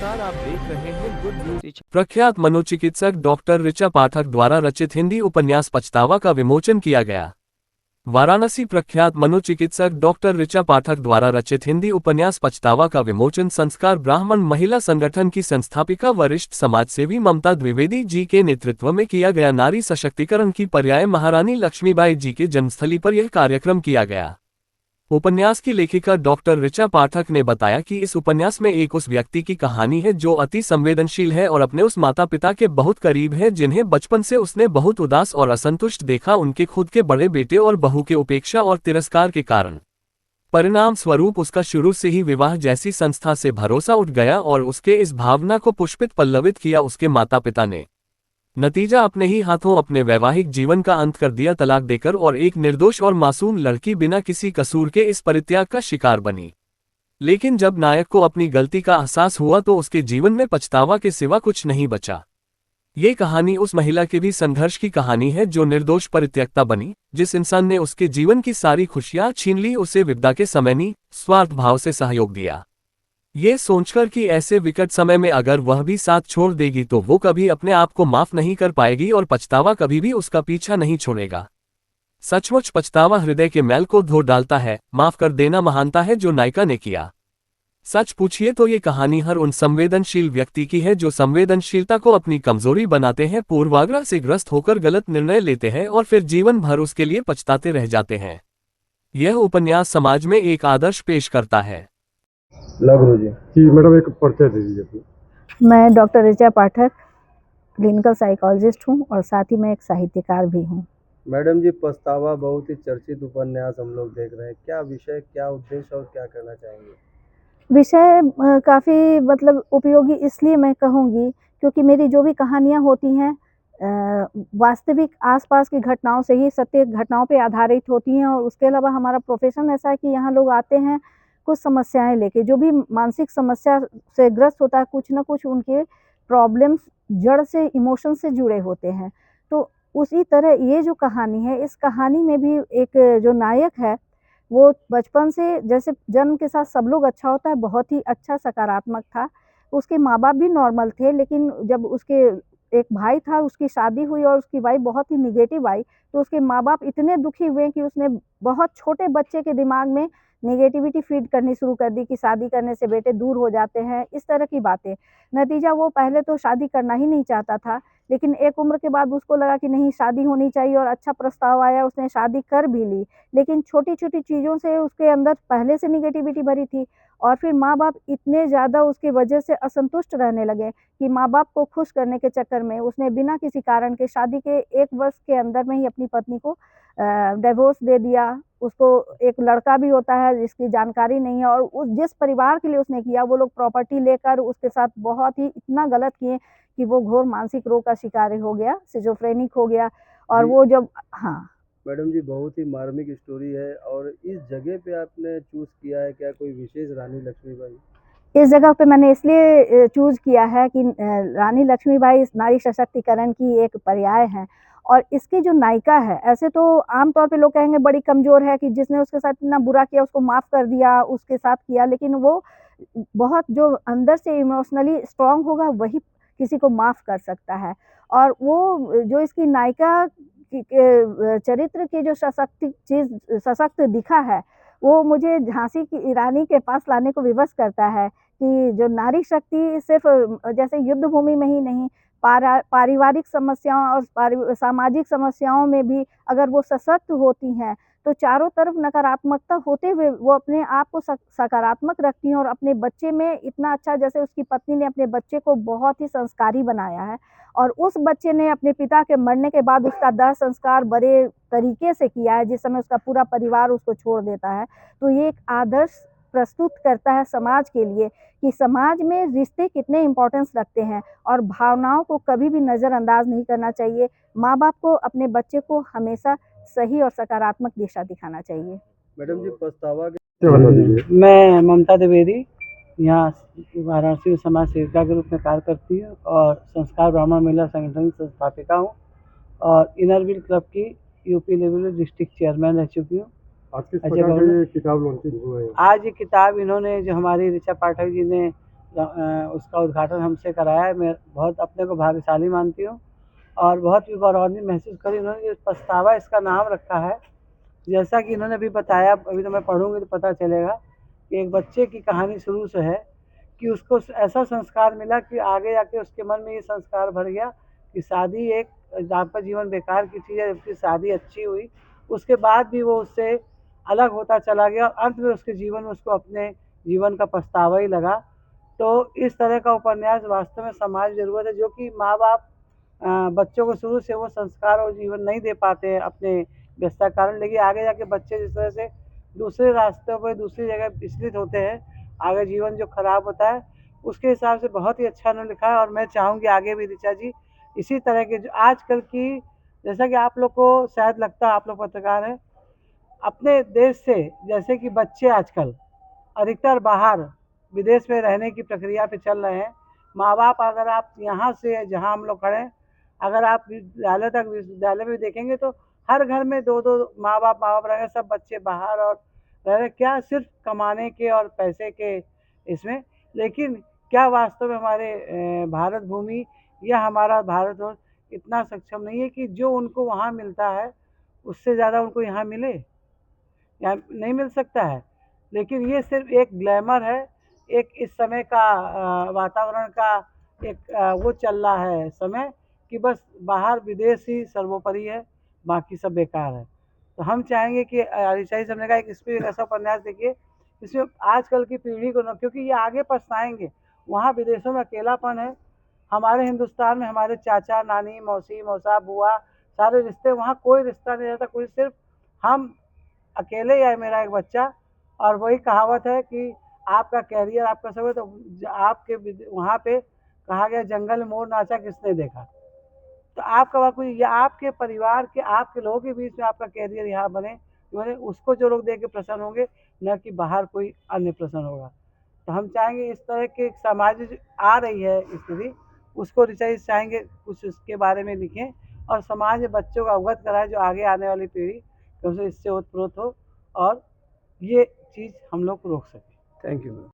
नमस्कार, आप देख रहे हैं गुड न्यूज। प्रख्यात मनोचिकित्सक डॉक्टर ऋचा पाठक द्वारा रचित हिंदी उपन्यास पछतावा का विमोचन किया गया। वाराणसी प्रख्यात मनोचिकित्सक डॉक्टर ऋचा पाठक द्वारा रचित हिंदी उपन्यास पछतावा का विमोचन संस्कार ब्राह्मण महिला संगठन की संस्थापिका वरिष्ठ समाजसेवी ममता द्विवेदी जी के नेतृत्व में किया गया। नारी सशक्तिकरण की पर्याय महारानी लक्ष्मीबाई जी के जन्मस्थली पर यह कार्यक्रम किया गया। उपन्यास की लेखिका डॉक्टर ऋचा पाठक ने बताया कि इस उपन्यास में एक उस व्यक्ति की कहानी है जो अति संवेदनशील है और अपने उस माता पिता के बहुत करीब है जिन्हें बचपन से उसने बहुत उदास और असंतुष्ट देखा, उनके खुद के बड़े बेटे और बहू के उपेक्षा और तिरस्कार के कारण। परिणाम स्वरूप उसका शुरू से ही विवाह जैसी संस्था से भरोसा उठ गया और उसके इस भावना को पुष्पित पल्लवित किया उसके माता पिता ने। नतीजा अपने ही हाथों अपने वैवाहिक जीवन का अंत कर दिया, तलाक देकर, और एक निर्दोष और मासूम लड़की बिना किसी कसूर के इस परित्याग का शिकार बनी। लेकिन जब नायक को अपनी गलती का एहसास हुआ तो उसके जीवन में पछतावा के सिवा कुछ नहीं बचा। ये कहानी उस महिला के भी संघर्ष की कहानी है जो निर्दोष परित्यक्ता बनी, जिस इंसान ने उसके जीवन की सारी खुशियां छीन ली, उसे विपदा के समय निस्वार्थ भाव से सहयोग दिया, ये सोचकर कि ऐसे विकट समय में अगर वह भी साथ छोड़ देगी तो वो कभी अपने आप को माफ नहीं कर पाएगी और पछतावा कभी भी उसका पीछा नहीं छोड़ेगा। सचमुच पछतावा हृदय के मैल को धो डालता है, माफ कर देना महानता है जो नायिका ने किया। सच पूछिए तो ये कहानी हर उन संवेदनशील व्यक्ति की है जो संवेदनशीलता को अपनी कमजोरी बनाते हैं, पूर्वाग्रह से ग्रस्त होकर गलत निर्णय लेते हैं और फिर जीवन भर उसके लिए पछताते रह जाते हैं। यह उपन्यास समाज में एक आदर्श पेश करता है। गुरु जी मैडम एक परिचय दे दीजिए। मैं डॉक्टर ऋचा पाठक क्लिनिकल साइकोलॉजिस्ट हूं और साथ ही मैं एक साहित्यकार भी हूं। मैडम जी, पछतावा बहुत ही चर्चित उपन्यास हम लोग देख रहे हैं, क्या विषय, क्या उद्देश्य और क्या कहना चाहेंगे? विषय काफ़ी मतलब उपयोगी इसलिए मैं कहूँगी क्योंकि मेरी जो भी कहानियाँ होती हैं वास्तविक आसपास की घटनाओं से ही, सत्य घटनाओं पे आधारित होती हैं। और उसके अलावा हमारा प्रोफेशन ऐसा है कि यहाँ लोग आते हैं कुछ समस्याएं लेके, जो भी मानसिक समस्या से ग्रस्त होता है, कुछ ना कुछ उनके प्रॉब्लम्स जड़ से, इमोशन से जुड़े होते हैं। तो उसी तरह ये जो कहानी है, इस कहानी में भी एक जो नायक है वो बचपन से, जैसे जन्म के साथ सब लोग अच्छा होता है, बहुत ही अच्छा सकारात्मक था। उसके माँ-बाप भी नॉर्मल थे, लेकिन जब उसके एक भाई था, उसकी शादी हुई और उसकी वाइफ़ बहुत ही नेगेटिव आई, तो उसके माँ-बाप इतने दुखी हुए कि उसने बहुत छोटे बच्चे के दिमाग में नेगेटिविटी फ़ीड करनी शुरू कर दी कि शादी करने से बेटे दूर हो जाते हैं, इस तरह की बातें। नतीजा वो पहले तो शादी करना ही नहीं चाहता था, लेकिन एक उम्र के बाद उसको लगा कि नहीं, शादी होनी चाहिए और अच्छा प्रस्ताव आया, उसने शादी कर भी ली। लेकिन छोटी-छोटी चीज़ों से उसके अंदर पहले से नेगेटिविटी भरी थी और फिर माँ-बाप इतने ज़्यादा उसकी वजह से असंतुष्ट रहने लगे कि माँ-बाप को खुश करने के चक्कर में उसने बिना किसी कारण के शादी के 1 वर्ष के अंदर में ही अपनी पत्नी को डिवोर्स दे दिया। उसको एक लड़का भी होता है जिसकी जानकारी नहीं है और उस जिस परिवार के लिए उसने किया, वो लोग प्रॉपर्टी लेकर उसके साथ बहुत ही इतना गलत किए कि वो घोर मानसिक रोग का शिकार हो गया, सिज़ोफ्रेनिक हो गया। और वो जब हाँ। मैडम जी, बहुत ही मार्मिक स्टोरी है। और इस जगह पे आपने चूज किया है, क्या कोई विशेष रानी लक्ष्मीबाई? इस जगह पे मैंने इसलिए चूज़ किया है कि रानी लक्ष्मीबाई नारी सशक्तिकरण की एक पर्याय हैं और इसकी जो नायिका है, ऐसे तो आम तौर पे लोग कहेंगे बड़ी कमज़ोर है कि जिसने उसके साथ इतना बुरा किया उसको माफ़ कर दिया, उसके साथ किया, लेकिन वो बहुत जो अंदर से इमोशनली स्ट्रॉन्ग होगा वही किसी को माफ़ कर सकता है। और वो जो इसकी नायिका के चरित्र की जो सशक्त दिखा है, वो मुझे झांसी की रानी के पास लाने को विवश करता है कि जो नारी शक्ति सिर्फ़ जैसे युद्ध भूमि में ही नहीं, पारिवारिक समस्याओं और सामाजिक समस्याओं में भी अगर वो सशक्त होती हैं, तो चारों तरफ नकारात्मकता होते हुए वो अपने आप को सकारात्मक रखती हैं और अपने बच्चे में इतना अच्छा, जैसे उसकी पत्नी ने अपने बच्चे को बहुत ही संस्कारी बनाया है और उस बच्चे ने अपने पिता के मरने के बाद उसका दाह संस्कार बड़े तरीके से किया है, जिस समय उसका पूरा परिवार उसको छोड़ देता है। तो ये एक आदर्श प्रस्तुत करता है समाज के लिए कि समाज में रिश्ते कितने इम्पोर्टेंस रखते हैं और भावनाओं को कभी भी नज़रअंदाज नहीं करना चाहिए। माँ-बाप को अपने बच्चे को हमेशा सही और सकारात्मक दिशा दिखाना चाहिए। मैडम जी, पछतावा के मैं ममता द्विवेदी यहाँ वाराणसी में समाज सेविका के रूप में कार्य करती हूँ और संस्कार ब्राह्मण महिला संगठन की संस्थापिका हूँ और इनर व्हील क्लब की यूपी लेवल में डिस्ट्रिक्ट चेयरमैन रह चुकी हूँ। आज किस प्रकार की किताब लॉन्चिंग हुआ है? आज ये किताब इन्होंने, जो हमारी ऋचा पाठक जी ने उसका उद्घाटन हमसे कराया है। मैं बहुत अपने को भाग्यशाली मानती हूँ और बहुत भी गौरवान्वित महसूस करी। इन्होंने जो पछतावा इसका नाम रखा है, जैसा कि इन्होंने अभी बताया, अभी तो मैं पढ़ूँगी तो पता चलेगा कि एक बच्चे की कहानी शुरू से है कि उसको ऐसा संस्कार मिला कि आगे जाके उसके मन में ये संस्कार भर गया कि शादी एक दाम्पत्य जीवन बेकार की चीज़ है, जबकि शादी अच्छी हुई। उसके बाद भी वो उससे अलग होता चला गया और अंत में उसके जीवन में उसको अपने जीवन का पछतावा ही लगा। तो इस तरह का उपन्यास वास्तव में समाज ज़रूरत है, जो कि माँ-बाप बच्चों को शुरू से वो संस्कार और जीवन नहीं दे पाते हैं अपने व्यस्तता के कारण, लेकिन आगे जाके बच्चे जिस तरह से दूसरे रास्तों पर दूसरी जगह विचलित होते हैं, आगे जीवन जो खराब होता है, उसके हिसाब से बहुत ही अच्छा उन्होंने लिखा है। और मैं चाहूँगी आगे भी ऋचा जी इसी तरह के जो आजकल की, जैसा कि आप लोग को शायद लगता है आप लोग पत्रकार हैं, अपने देश से जैसे कि बच्चे आजकल अधिकतर बाहर विदेश में रहने की प्रक्रिया पे चल रहे हैं। माँ-बाप, अगर आप यहाँ से जहाँ हम लोग खड़े हैं, अगर आप विश्वविद्यालय में भी देखेंगे तो हर घर में 2-2 माँ-बाप रह गए, सब बच्चे बाहर और रह रहे, क्या सिर्फ़ कमाने के और पैसे के इसमें। लेकिन क्या वास्तव में हमारे भारत भूमि या हमारा भारतवर्ष इतना सक्षम नहीं है कि जो उनको वहाँ मिलता है, उससे ज़्यादा उनको यहाँ मिले? या नहीं मिल सकता है। लेकिन ये सिर्फ़ एक ग्लैमर है, एक इस समय का वातावरण का एक वो चल रहा है समय कि बस बाहर विदेश ही सर्वोपरि है, बाकी सब बेकार है। तो हम चाहेंगे कि ऋचा जी ने कहा कि इसमें एक ऐसा उपन्यास देखिए, जिसमें आजकल की पीढ़ी को ना, क्योंकि ये आगे पछताएँगे। वहाँ विदेशों में अकेलापन है, हमारे हिंदुस्तान में हमारे चाचा, नानी, मौसी, मौसा, बुआ सारे रिश्ते, वहाँ कोई रिश्ता नहीं रहता, कोई सिर्फ़ हम अकेले ही है मेरा एक बच्चा। और वही कहावत है कि आपका कैरियर आपका सब है, तो आपके वहाँ पे कहा गया, जंगल में मोर नाचा किसने देखा। तो आपका वहाँ कोई, या आपके परिवार के आपके लोगों के बीच में आपका कैरियर यहाँ बने, मैंने उसको जो लोग देख के प्रसन्न होंगे, न कि बाहर कोई अन्य प्रसन्न होगा। तो हम चाहेंगे इस तरह के समाज में जो आ रही है स्थिति, उसको ऋचा जी चाहेंगे कुछ उसके बारे में लिखें और समाज में बच्चों को अवगत कराएं, जो आगे आने वाली पीढ़ी कम से इससे ओतप्रोत हो और ये चीज़ हम लोग रोक सकें। Thank you ma'am.